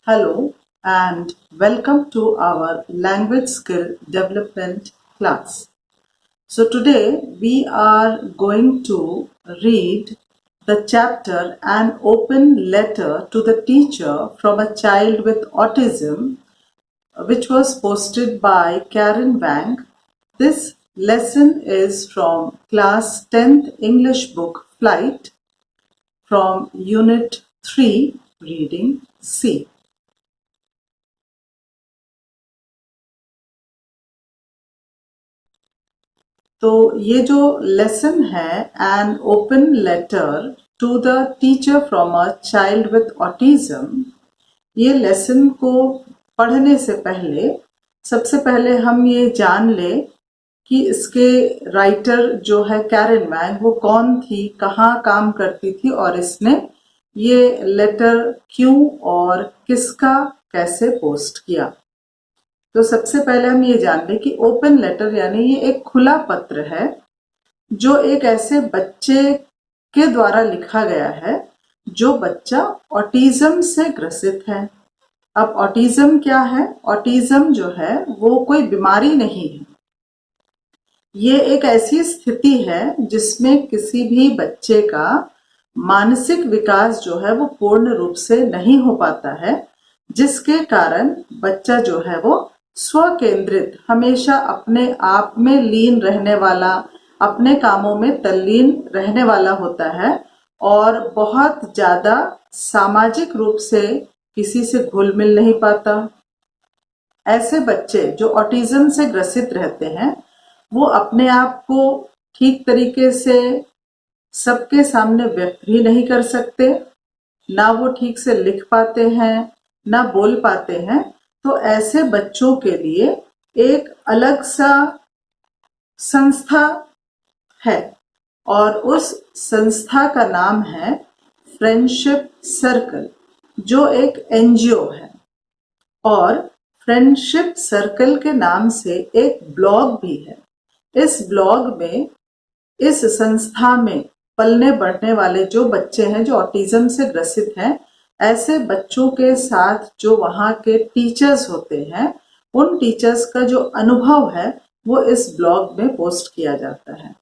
Hello and welcome to our language skill development class. So today we are going to read the chapter An Open Letter to the Teacher from a Child with Autism, which was posted by Karen Wang. This lesson is from class 10th English book Flight from Unit 3 Reading C. तो ये जो lesson है an open letter to the teacher from a child with autism, ये lesson को पढ़ने से पहले सबसे पहले हम ये जान ले कि इसके राइटर जो है कैरन वैंग, वो कौन थी, कहाँ काम करती थी और इसने ये लेटर क्यों और किसका कैसे पोस्ट किया। तो सबसे पहले हम ये जान लें कि ओपन लेटर यानी ये एक खुला पत्र है जो एक ऐसे बच्चे के द्वारा लिखा गया है जो बच्चा ऑटिज्म से ग्रसित है। अब ऑटिज्म क्या है? ऑटिज्म जो है वो कोई बीमारी नहीं है, ये एक ऐसी स्थिति है जिसमें किसी भी बच्चे का मानसिक विकास जो है वो पूर्ण रूप से नहीं हो पाता है, जिसके कारण बच्चा जो है वो स्वकेंद्रित, हमेशा अपने आप में लीन रहने वाला, अपने कामों में तल्लीन रहने वाला होता है और बहुत ज्यादा सामाजिक रूप से किसी से घुल मिल नहीं पाता। ऐसे बच्चे जो ऑटिज्म से ग्रसित रहते हैं वो अपने आप को ठीक तरीके से सबके सामने व्यक्त भी नहीं कर सकते, ना वो ठीक से लिख पाते हैं, ना बोल पाते हैं। तो ऐसे बच्चों के लिए एक अलग सा संस्था है और उस संस्था का नाम है फ्रेंडशिप सर्कल, जो एक एनजीओ है। और फ्रेंडशिप सर्कल के नाम से एक ब्लॉग भी है। इस ब्लॉग में, इस संस्था में पलने बढ़ने वाले जो बच्चे हैं जो ऑटिज्म से ग्रसित हैं, ऐसे बच्चों के साथ जो वहाँ के टीचर्स होते हैं, उन टीचर्स का जो अनुभव है वो इस ब्लॉग में पोस्ट किया जाता है।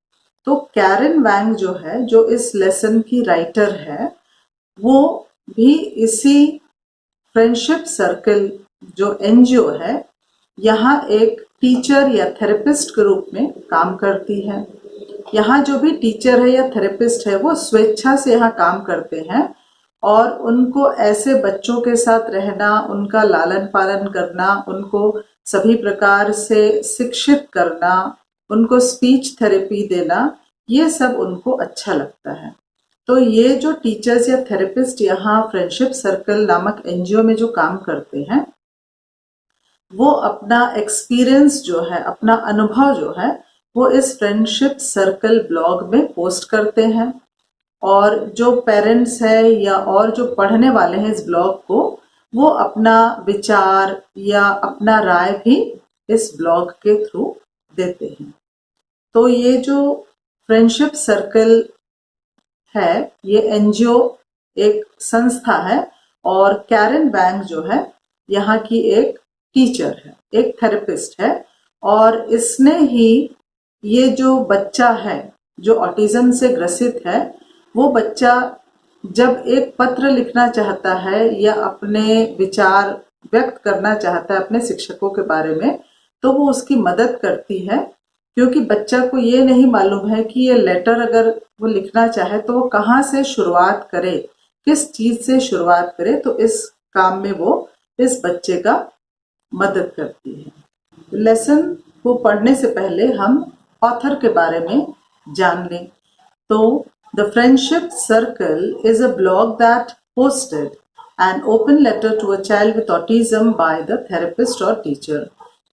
तो कैरन वैंग जो है, जो इस लेसन की राइटर है, वो भी इसी फ्रेंडशिप सर्कल जो एनजीओ है, यहाँ एक टीचर या थेरेपिस्ट के रूप में काम करती है। यहाँ जो भी टीचर है या थेरेपिस्ट है वो स्वेच्छा से यहाँ काम करते हैं और उनको ऐसे बच्चों के साथ रहना, उनका लालन पालन करना, उनको सभी प्रकार से शिक्षित करना, उनको स्पीच थेरेपी देना, ये सब उनको अच्छा लगता है। तो ये जो टीचर्स या थेरेपिस्ट यहाँ फ्रेंडशिप सर्कल नामक एनजीओ में जो काम करते हैं, वो अपना एक्सपीरियंस जो है, अपना अनुभव जो है, वो इस फ्रेंडशिप सर्कल ब्लॉग में पोस्ट करते हैं। और जो पेरेंट्स है या और जो पढ़ने वाले हैं इस ब्लॉग को, वो अपना विचार या अपना राय भी इस ब्लॉग के थ्रू देते हैं। तो ये जो फ्रेंडशिप सर्कल है, ये एनजीओ एक संस्था है और कैरन वैंग जो है यहाँ की एक टीचर है, एक थेरेपिस्ट है। और इसने ही ये जो बच्चा है जो ऑटिज्म से ग्रसित है, वो बच्चा जब एक पत्र लिखना चाहता है या अपने विचार व्यक्त करना चाहता है अपने शिक्षकों के बारे में, तो वो उसकी मदद करती है, क्योंकि बच्चा को ये नहीं मालूम है कि ये लेटर अगर वो लिखना चाहे तो वो कहाँ से शुरुआत करे, किस चीज से शुरुआत करे। तो इस काम में वो इस बच्चे का मदद करती है। लेसन को पढ़ने से पहले हम ऑथर के बारे में जान लें। तो The Friendship Circle is a blog that posted an open letter to a child with autism by the therapist or teacher.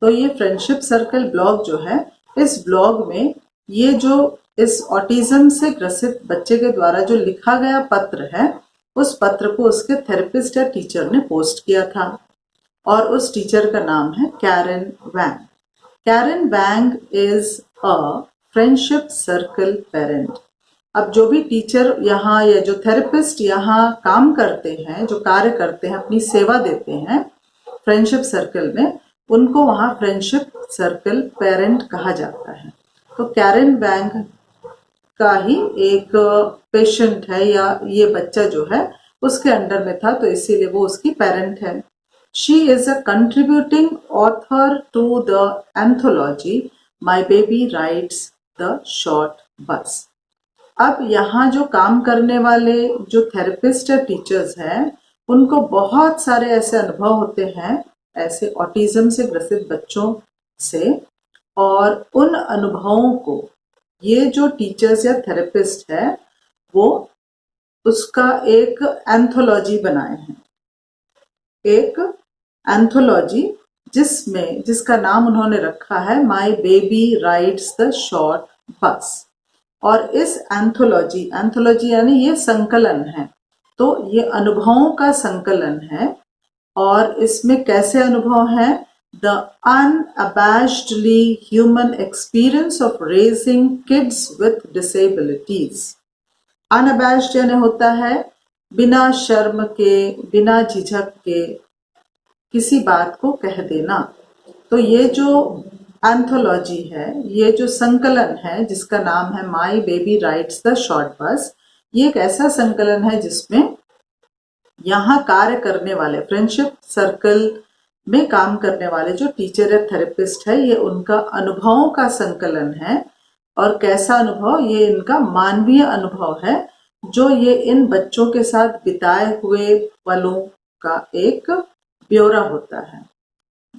तो ये फ्रेंडशिप सर्कल ब्लॉग जो है, इस ब्लॉग में ये जो इस ऑटिज्म से ग्रसित बच्चे के द्वारा जो लिखा गया पत्र है, उस पत्र को उसके थेरेपिस्ट या टीचर ने पोस्ट किया था और उस टीचर का नाम है Karen Wang. Karen Wang is a friendship circle parent. अब जो भी टीचर यहाँ या जो थेरेपिस्ट यहाँ काम करते हैं, जो कार्य करते हैं, अपनी सेवा देते हैं फ्रेंडशिप सर्कल में, उनको वहाँ फ्रेंडशिप सर्कल पेरेंट कहा जाता है। तो कैरन बैंक का ही एक पेशेंट है या ये बच्चा जो है उसके अंडर में था, तो इसीलिए वो उसकी पेरेंट है। She is a contributing author to the anthology my baby rides the short bus. अब यहाँ जो काम करने वाले जो थेरेपिस्ट या टीचर्स हैं, उनको बहुत सारे ऐसे अनुभव होते हैं ऐसे ऑटिज्म से ग्रसित बच्चों से, और उन अनुभवों को ये जो टीचर्स या थेरेपिस्ट है वो उसका एक एंथोलॉजी बनाए हैं, एक एंथोलॉजी जिसका नाम उन्होंने रखा है माई बेबी राइड्स द शॉर्ट बस। और इस एंथोलॉजी यानी ये संकलन है, तो ये अनुभवों का संकलन है। और इसमें कैसे अनुभव है? The unabashedly human experience of raising kids with disabilities। unabashed यानी होता है बिना शर्म के, बिना झिझक के किसी बात को कह देना। तो ये जो एंथोलॉजी है, ये जो संकलन है जिसका नाम है माई बेबी राइड्स द शॉर्ट बस, ये एक ऐसा संकलन है जिसमें यहाँ कार्य करने वाले फ्रेंडशिप सर्कल में काम करने वाले जो टीचर या थेरेपिस्ट है, ये उनका अनुभवों का संकलन है। और कैसा अनुभव? ये इनका मानवीय अनुभव है जो ये इन बच्चों के साथ बिताए हुए पलों का एक ब्यौरा होता है।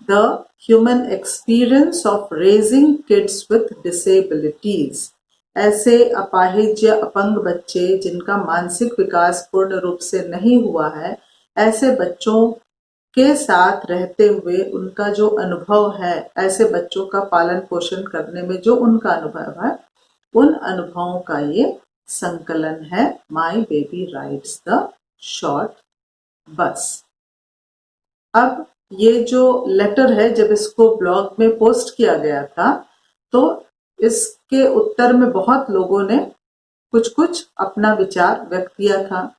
The human experience of raising kids with disabilities. ऐसे अपाहिज या अपंग बच्चे जिनका मानसिक विकास पूर्ण रूप से नहीं हुआ है, ऐसे बच्चों के साथ रहते हुए उनका जो अनुभव है, ऐसे बच्चों का पालन पोषण करने में जो उनका अनुभव है, उन अनुभवों का ये संकलन है माई baby rides the short bus. अब ये जो लेटर है, जब इसको ब्लॉग में पोस्ट किया गया था तो इसके उत्तर में बहुत लोगों ने कुछ कुछ अपना विचार व्यक्त किया था।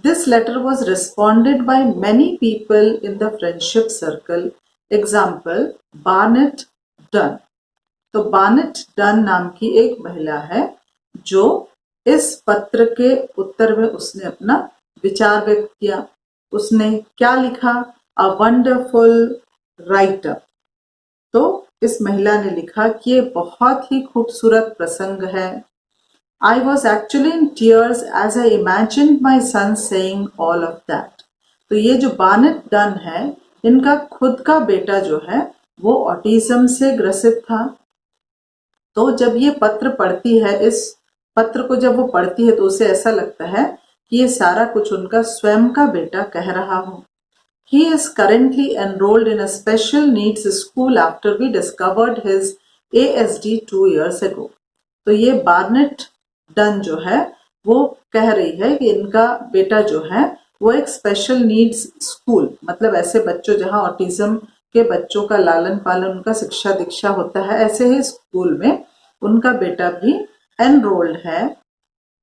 This letter was responded by many people in the friendship circle. Example Barnett Dunn. तो बार्नेट डन नाम की एक महिला है जो इस पत्र के उत्तर में उसने अपना विचार व्यक्त किया। उसने क्या लिखा? A wonderful writer. तो इस महिला ने लिखा कि ये बहुत ही खूबसूरत प्रसंग है। I was actually in tears as I imagined my son saying all of that। तो ये जो बार्नेट डन है, इनका खुद का बेटा जो है वो ऑटिज्म से ग्रसित था। तो जब ये पत्र पढ़ती है, इस पत्र को जब वो पढ़ती है तो उसे ऐसा लगता है कि ये सारा कुछ उनका स्वयं का बेटा कह रहा हो। He is currently enrolled in a special needs school after we discovered his ASD 2 years ago। तो ये बार्नेट डन जो है वो कह रही है कि इनका बेटा जो है वो एक स्पेशल नीड्स स्कूल, मतलब ऐसे बच्चों जहाँ ऑटिज्म के बच्चों का लालन पालन, उनका शिक्षा दीक्षा होता है, ऐसे ही स्कूल में उनका बेटा भी एनरोल्ड है।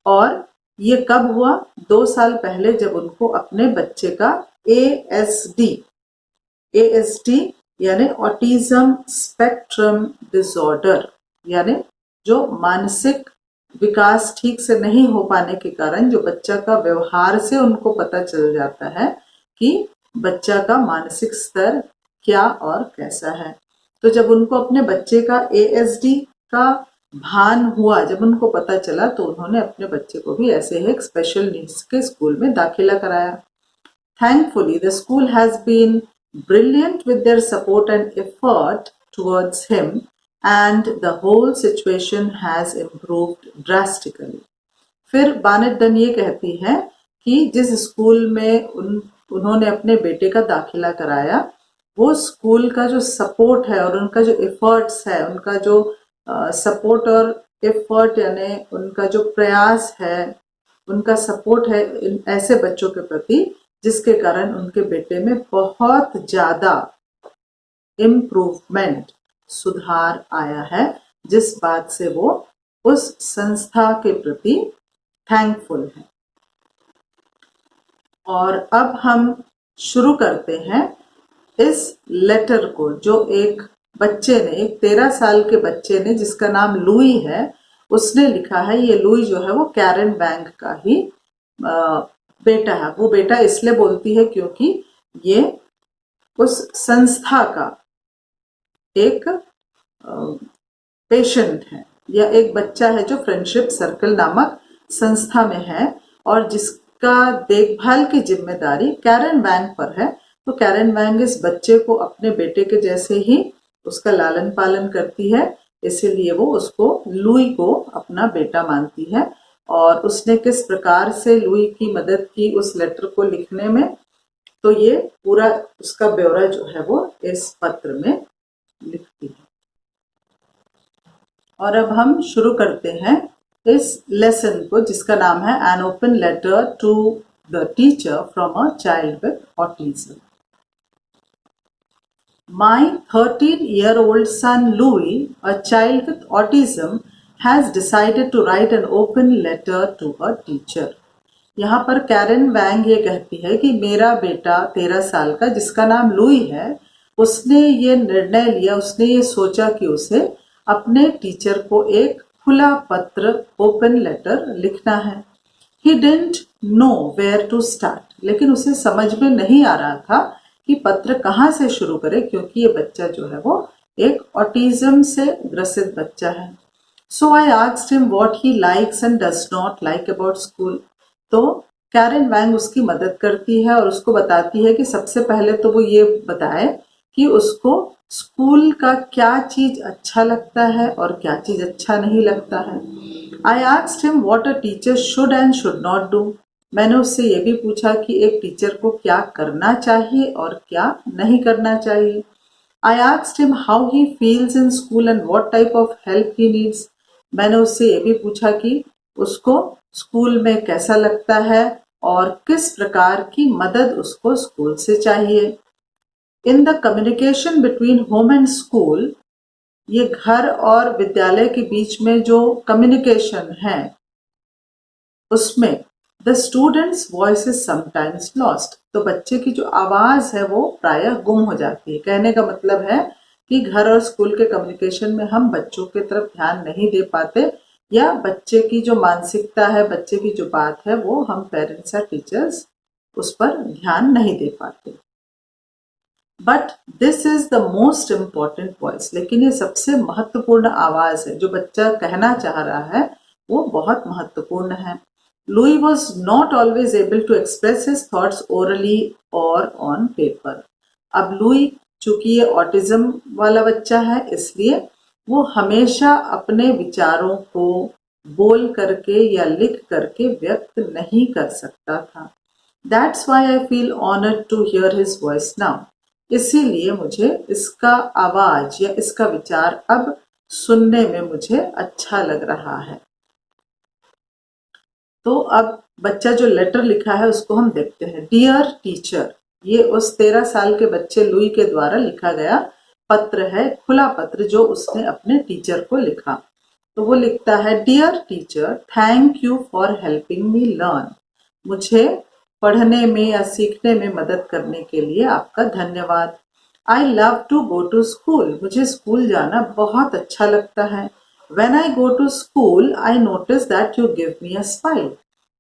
और ये कब हुआ? 2 साल पहले, जब उनको अपने बच्चे का ASD यानी ऑटिज्म स्पेक्ट्रम डिसऑर्डर, यानी जो मानसिक विकास ठीक से नहीं हो पाने के कारण जो बच्चा का व्यवहार से उनको पता चल जाता है कि बच्चा का मानसिक स्तर क्या और कैसा है। तो जब उनको अपने बच्चे का ASD का भान हुआ, जब उनको पता चला, तो उन्होंने अपने बच्चे को भी ऐसे ही एक स्पेशल नीड्स के स्कूल में दाखिला कराया। Thankfully, the school has been brilliant with their support and effort towards him, and the whole situation has improved drastically। फिर बार्नेट डन ये कहती है कि जिस स्कूल में उन्होंने अपने बेटे का दाखिला कराया, वो स्कूल का जो सपोर्ट है और उनका जो एफर्ट्स है, उनका जो सपोर्ट और एफर्ट यानी उनका जो प्रयास है, उनका सपोर्ट है ऐसे बच्चों के प्रति, जिसके कारण उनके बेटे में बहुत ज्यादा इम्प्रूवमेंट, सुधार आया है, जिस बात से वो उस संस्था के प्रति थैंकफुल है। और अब हम शुरू करते हैं इस लेटर को, जो एक बच्चे ने, एक 13 साल के बच्चे ने जिसका नाम लुई है, उसने लिखा है। ये लुई जो है वो कैरन वैंग का ही बेटा है। वो बेटा इसलिए बोलती है क्योंकि ये उस संस्था का एक पेशेंट है, या एक बच्चा है जो फ्रेंडशिप सर्कल नामक संस्था में है और जिसका देखभाल की जिम्मेदारी कैरन वैंग पर है। तो कैरन वैंग इस बच्चे को अपने बेटे के जैसे ही उसका लालन पालन करती है, इसीलिए वो उसको, लुई को, अपना बेटा मानती है। और उसने किस प्रकार से लुई की मदद की उस लेटर को लिखने में, तो ये पूरा उसका ब्यौरा जो है वो इस पत्र में लिखती है। और अब हम शुरू करते हैं इस लेसन को, जिसका नाम है an open letter to the teacher from a child with autism. My 13-year-old son Louis, a child with autism, has decided to write an open letter to a teacher. यहाँ पर कैरन वैंग ये कहती है कि मेरा बेटा 13 साल का, जिसका नाम लुई है, उसने ये निर्णय लिया, उसने ये सोचा कि उसे अपने टीचर को एक खुला पत्र, ओपन लेटर लिखना है। He didn't know where to start, लेकिन उसे समझ में नहीं आ रहा था कि पत्र कहाँ से शुरू करे, क्योंकि ये बच्चा जो है वो एक ऑटिज्म से ग्रसित बच्चा है। So I asked him what he likes and does not like about school. तो कैरन वैंग उसकी मदद करती है और उसको बताती है कि सबसे पहले तो वो ये बताए कि उसको स्कूल का क्या चीज अच्छा लगता है और क्या चीज अच्छा नहीं लगता है। आई asked him what a teacher should and should not do. मैंने उससे ये भी पूछा कि एक टीचर को क्या करना चाहिए और क्या नहीं करना चाहिए। आई asked him how he feels in school and what type of help he needs. मैंने उससे ये भी पूछा कि उसको स्कूल में कैसा लगता है और किस प्रकार की मदद उसको स्कूल से चाहिए। In the communication between home and school, ये घर और विद्यालय के बीच में जो कम्युनिकेशन है, उसमें the students voice is sometimes lost. तो बच्चे की जो आवाज है वो प्रायः गुम हो जाती है। कहने का मतलब है कि घर और स्कूल के कम्युनिकेशन में हम बच्चों की तरफ ध्यान नहीं दे पाते, या बच्चे की जो मानसिकता है, बच्चे की जो बात है, वो हम पेरेंट्स या टीचर्स उस पर ध्यान नहीं दे पाते। But this is the most important voice, लेकिन ये सबसे महत्वपूर्ण आवाज है। जो बच्चा कहना चाह रहा है वो बहुत महत्वपूर्ण है। Louis was not always able to express his thoughts orally और ऑन पेपर। अब लुई, चूंकि ये ऑटिज्म वाला बच्चा है, इसलिए वो हमेशा अपने विचारों को बोल करके या लिख करके व्यक्त नहीं कर सकता था। That's why I feel honoured to hear his voice now. इसीलिए मुझे इसका आवाज या इसका विचार अब सुनने में मुझे अच्छा लग रहा है। तो अब बच्चा जो लेटर लिखा है उसको हम देखते हैं। डियर टीचर, ये उस 13 साल के बच्चे लुई के द्वारा लिखा गया पत्र है, खुला पत्र जो उसने अपने टीचर को लिखा। तो वो लिखता है, dear teacher, thank you for helping me learn. मुझे पढ़ने में या सीखने में मदद करने के लिए आपका धन्यवाद। I love to go to school. मुझे स्कूल जाना बहुत अच्छा लगता है। When I go to school, I notice that you give me a smile.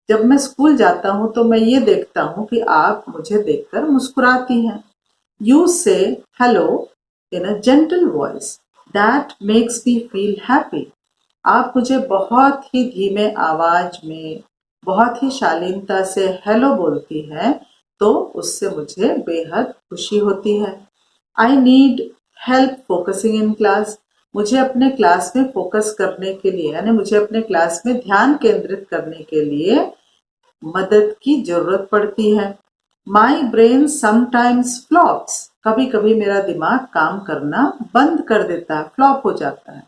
जब मैं स्कूल जाता हूँ तो मैं ये देखता हूँ कि आप मुझे देखकर मुस्कुराती हैं। You say hello in a gentle voice. That makes me feel happy. आप मुझे बहुत ही धीमे आवाज में, बहुत ही शालीनता से हेलो बोलती हैं, तो उससे मुझे बेहद खुशी होती है। I need help focusing in class. मुझे अपने क्लास में फोकस करने के लिए, यानी मुझे अपने क्लास में ध्यान केंद्रित करने के लिए मदद की जरूरत पड़ती है। My brain sometimes flops. कभी कभी मेरा दिमाग काम करना बंद कर देता है, फ्लॉप हो जाता है।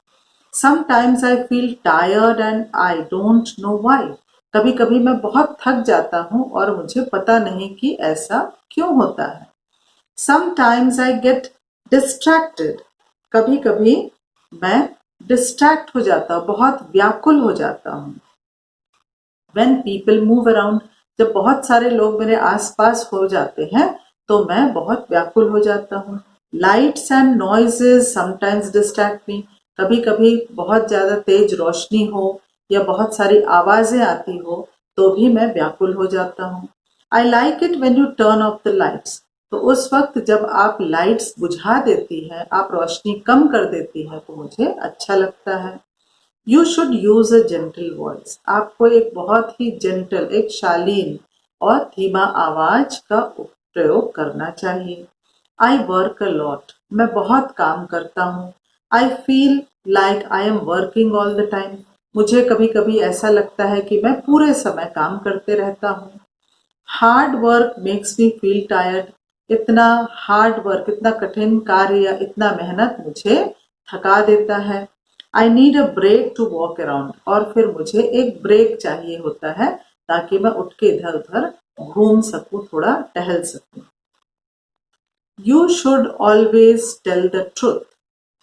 Sometimes I feel tired and I don't know why. कभी कभी मैं बहुत थक जाता हूँ और मुझे पता नहीं कि ऐसा क्यों होता है। Sometimes I get distracted. कभी कभी मैं डिस्ट्रैक्ट हो जाता हूँ, बहुत व्याकुल हो जाता हूँ। When people move around, जब बहुत सारे लोग मेरे आसपास हो जाते हैं तो मैं बहुत व्याकुल हो जाता हूँ. Lights and noises sometimes distract me. कभी कभी बहुत ज्यादा तेज रोशनी हो या बहुत सारी आवाजें आती हो तो भी मैं व्याकुल हो जाता हूँ. I like it when you turn off the lights. तो उस वक्त जब आप लाइट्स बुझा देती हैं, आप रोशनी कम कर देती हैं तो मुझे अच्छा लगता है. You should use a gentle voice. आपको एक बहुत ही जेंटल, एक शालीन और धीमा आवाज का प्रयोग करना चाहिए. I work a lot. मैं बहुत काम करता हूँ. I feel like I am working all the time. मुझे कभी कभी ऐसा लगता है कि मैं पूरे समय काम करते रहता हूँ. Hard work makes me feel tired. इतना हार्ड वर्क, इतना कठिन कार्य या इतना मेहनत मुझे थका देता है. I need a break to walk around. और फिर मुझे एक ब्रेक चाहिए होता है ताकि मैं उठ के इधर उधर घूम सकूं, थोड़ा टहल सकूं. You should always tell the truth.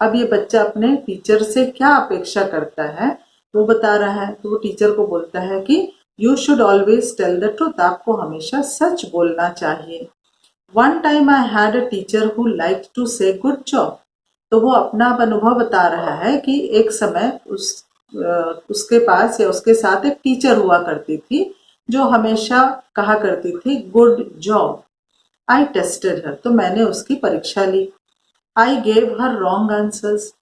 अब ये बच्चा अपने टीचर से क्या अपेक्षा करता है वो बता रहा है. तो वो टीचर को बोलता है कि you should always tell the truth. आपको हमेशा सच बोलना चाहिए. One time I had a teacher who like to say good job. तो वो अपना अनुभव बता रहा है कि एक समय उसके पास या उसके साथ एक टीचर हुआ करती थी जो हमेशा कहा करती थी good job. I tested her. तो मैंने उसकी परीक्षा ली. I gave her wrong answers.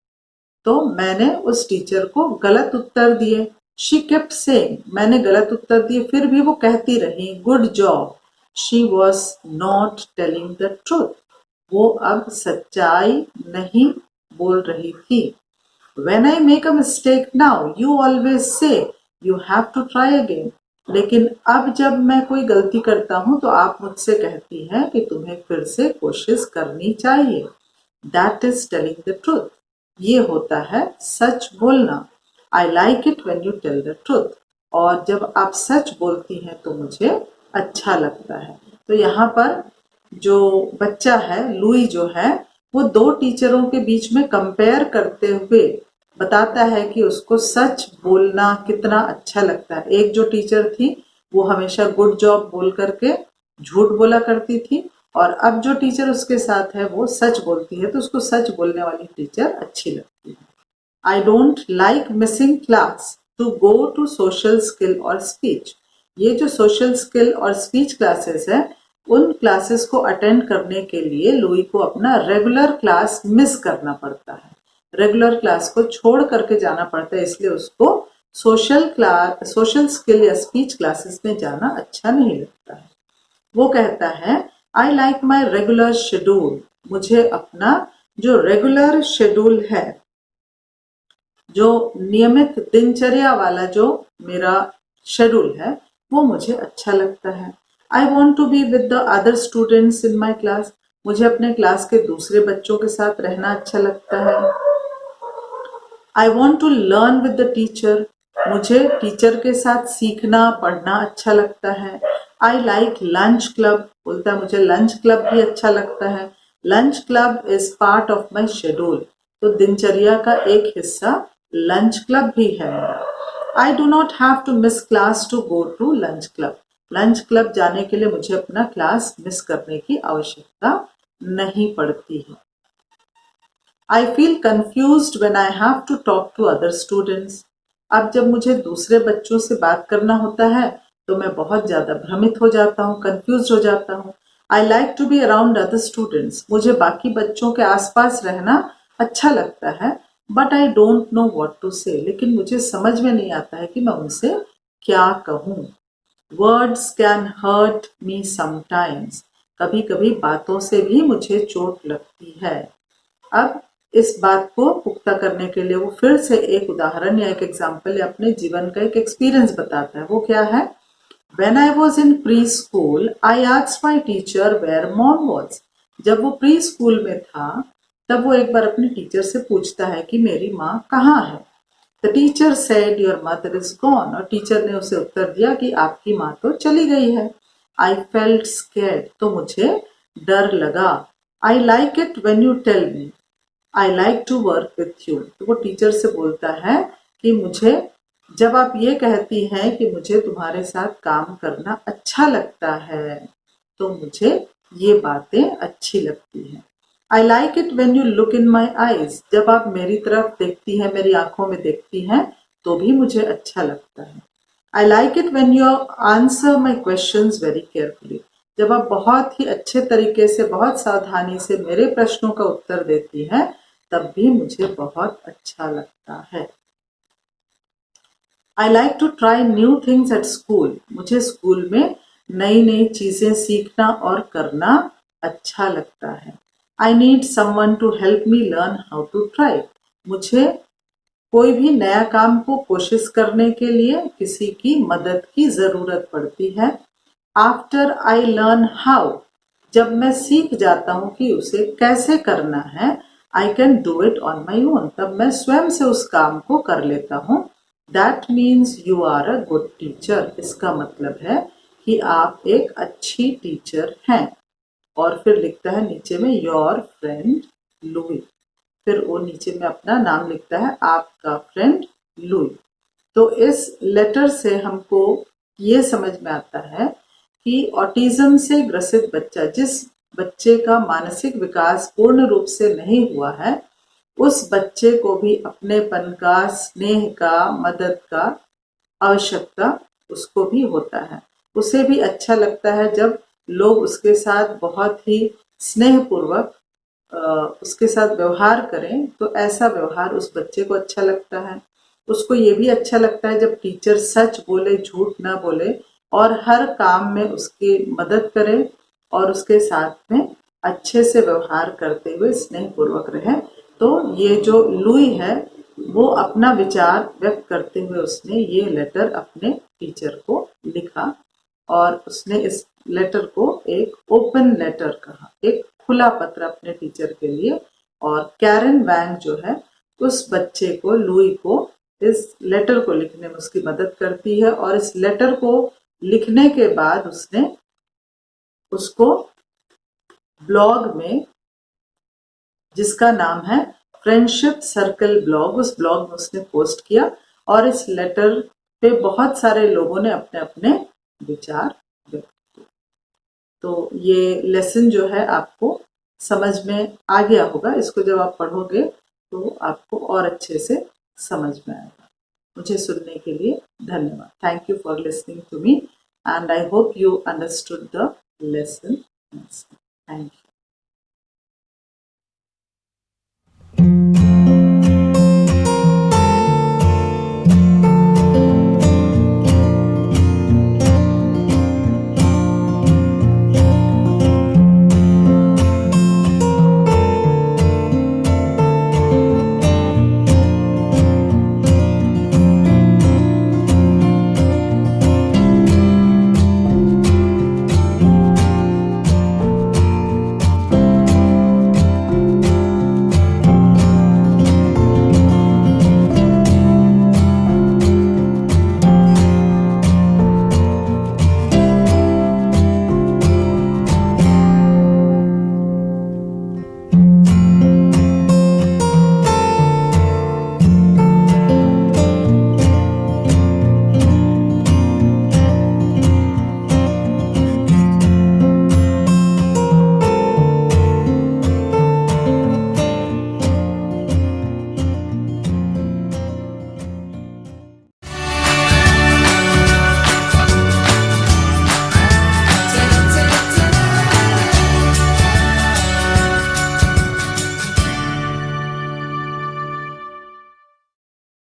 तो मैंने उस टीचर को गलत उत्तर दिए. She kept saying. मैंने गलत उत्तर दिए फिर भी वो कहती रही good job. She was not telling the truth. वो अब सच्चाई नहीं बोल रही थी. When I make a mistake now, you always say you have to try again. लेकिन अब जब मैं कोई गलती करता हूँ तो आप मुझसे कहती हैं कि तुम्हें फिर से कोशिश करनी चाहिए. That is telling the truth. ये होता है सच बोलना. I like it when you tell the truth. और जब आप सच बोलती हैं तो मुझे अच्छा लगता है. तो यहाँ पर जो बच्चा है, लुई जो है, वो दो टीचरों के बीच में कंपेयर करते हुए बताता है कि उसको सच बोलना कितना अच्छा लगता है. एक जो टीचर थी वो हमेशा गुड जॉब बोल करके झूठ बोला करती थी और अब जो टीचर उसके साथ है वो सच बोलती है तो उसको सच बोलने वाली टीचर अच्छी लगती है. I don't like missing class to go to social skill और स्पीच. ये जो सोशल स्किल और स्पीच क्लासेस है उन क्लासेस को अटेंड करने के लिए लुई को अपना रेगुलर क्लास मिस करना पड़ता है. रेगुलर क्लास को छोड़ करके जाना पड़ता है, इसलिए उसको सोशल स्किल या स्पीच क्लासेस में जाना अच्छा नहीं लगता है. वो कहता है I like my regular schedule. मुझे अपना जो रेगुलर शेड्यूल है, जो नियमित दिनचर्या वाला जो मेरा शेड्यूल है वो मुझे अच्छा लगता है. I want to be with the other students in my class. मुझे अपने क्लास के दूसरे बच्चों के साथ रहना अच्छा लगता है. I want to learn with the teacher. मुझे टीचर के साथ सीखना पढ़ना अच्छा लगता है. I like lunch club. बोलता है मुझे लंच क्लब भी अच्छा लगता है. Lunch club is part of my schedule. तो दिनचर्या का एक हिस्सा लंच क्लब भी है मेरा. I do not have to miss class to go to lunch club. Lunch club जाने के लिए मुझे अपना क्लास मिस करने की आवश्यकता नहीं पड़ती है. I feel confused when I have to talk to other students. अब जब मुझे दूसरे बच्चों से बात करना होता है तो मैं बहुत ज़्यादा भ्रमित हो जाता हूँ, कंफ्यूज हो जाता हूँ. I like to be around other students. मुझे बाकी बच्चों के आसपास रहना अच्छा लगता है. But I don't know what to say. लेकिन मुझे समझ में नहीं आता है कि मैं उनसे क्या कहूँ. Words can hurt me sometimes. कभी कभी बातों से भी मुझे चोट लगती है. अब इस बात को पुख्ता करने के लिए वो फिर से एक उदाहरण या एक एग्जाम्पल या अपने जीवन का एक एक्सपीरियंस बताता है. वो क्या है? When I was in preschool, I asked my teacher where mom was. जब वो प्री स्कूल में था तब वो एक बार अपने टीचर से पूछता है कि मेरी माँ कहाँ है. The teacher said your mother is gone. और टीचर ने उसे उत्तर दिया कि आपकी माँ तो चली गई है. I felt scared. तो मुझे डर लगा. I like it when you tell me. I like to work with you. तो वो टीचर से बोलता है कि मुझे जब आप ये कहती हैं कि मुझे तुम्हारे साथ काम करना अच्छा लगता है, तो मुझे ये बातें अच्छी लगती हैं। I like it when you look in my eyes, जब आप मेरी तरफ देखती हैं, मेरी आंखों में देखती हैं, तो भी मुझे अच्छा लगता है। I like it when you answer my question very carefully, जब आप बहुत ही अच्छे तरीके से, बहुत सावधानी से मेरे प्रश्नों का उत्तर देती हैं, तब भी मुझे बहुत अच्छा लगता है। I like to try new things at school, मुझे स्कूल में नई नई चीजें सीखना और करना अच्छा लगता है। I need someone to help me learn how to try, मुझे कोई भी नया काम को कोशिश करने के लिए किसी की मदद की जरूरत पड़ती है। आफ्टर आई लर्न हाउ, जब मैं सीख जाता हूँ कि उसे कैसे करना है, I can do it on my own, तब मैं स्वयं से उस काम को कर लेता हूँ। That means you are a good teacher, इसका मतलब है कि आप एक अच्छी टीचर हैं। और फिर लिखता है नीचे में योर फ्रेंड लुई, फिर वो नीचे में अपना नाम लिखता है, आपका फ्रेंड लुई। तो इस लेटर से हमको ये समझ में आता है कि ऑटिज्म से ग्रसित बच्चा, जिस बच्चे का मानसिक विकास पूर्ण रूप से नहीं हुआ है, उस बच्चे को भी अपनेपन का, स्नेह का, मदद का आवश्यकता उसको भी होता है। उसे भी अच्छा लगता है जब लोग उसके साथ बहुत ही स्नेहपूर्वक उसके साथ व्यवहार करें, तो ऐसा व्यवहार उस बच्चे को अच्छा लगता है। उसको ये भी अच्छा लगता है जब टीचर सच बोले, झूठ ना बोले और हर काम में उसकी मदद करे और उसके साथ में अच्छे से व्यवहार करते हुए स्नेहपूर्वक रहे। तो ये जो लुई है, वो अपना विचार व्यक्त करते हुए उसने ये लेटर अपने टीचर को लिखा और उसने इस लेटर को एक ओपन लेटर कहा, एक खुला पत्र अपने टीचर के लिए। और कैरन वैंग जो है, उस बच्चे को, लुई को, इस लेटर को लिखने में उसकी मदद करती है और इस लेटर को लिखने के बाद उसने उसको ब्लॉग में, जिसका नाम है फ्रेंडशिप सर्कल ब्लॉग, उस ब्लॉग में उसने पोस्ट किया और इस लेटर पे बहुत सारे लोगों ने अपने अपने विचार व्यक्त किए। तो ये लेसन जो है आपको समझ में आ गया होगा, इसको जब आप पढ़ोगे तो आपको और अच्छे से समझ में आएगा। मुझे सुनने के लिए धन्यवाद। Thank you for listening to me and I hope you understood the lesson. Thank you.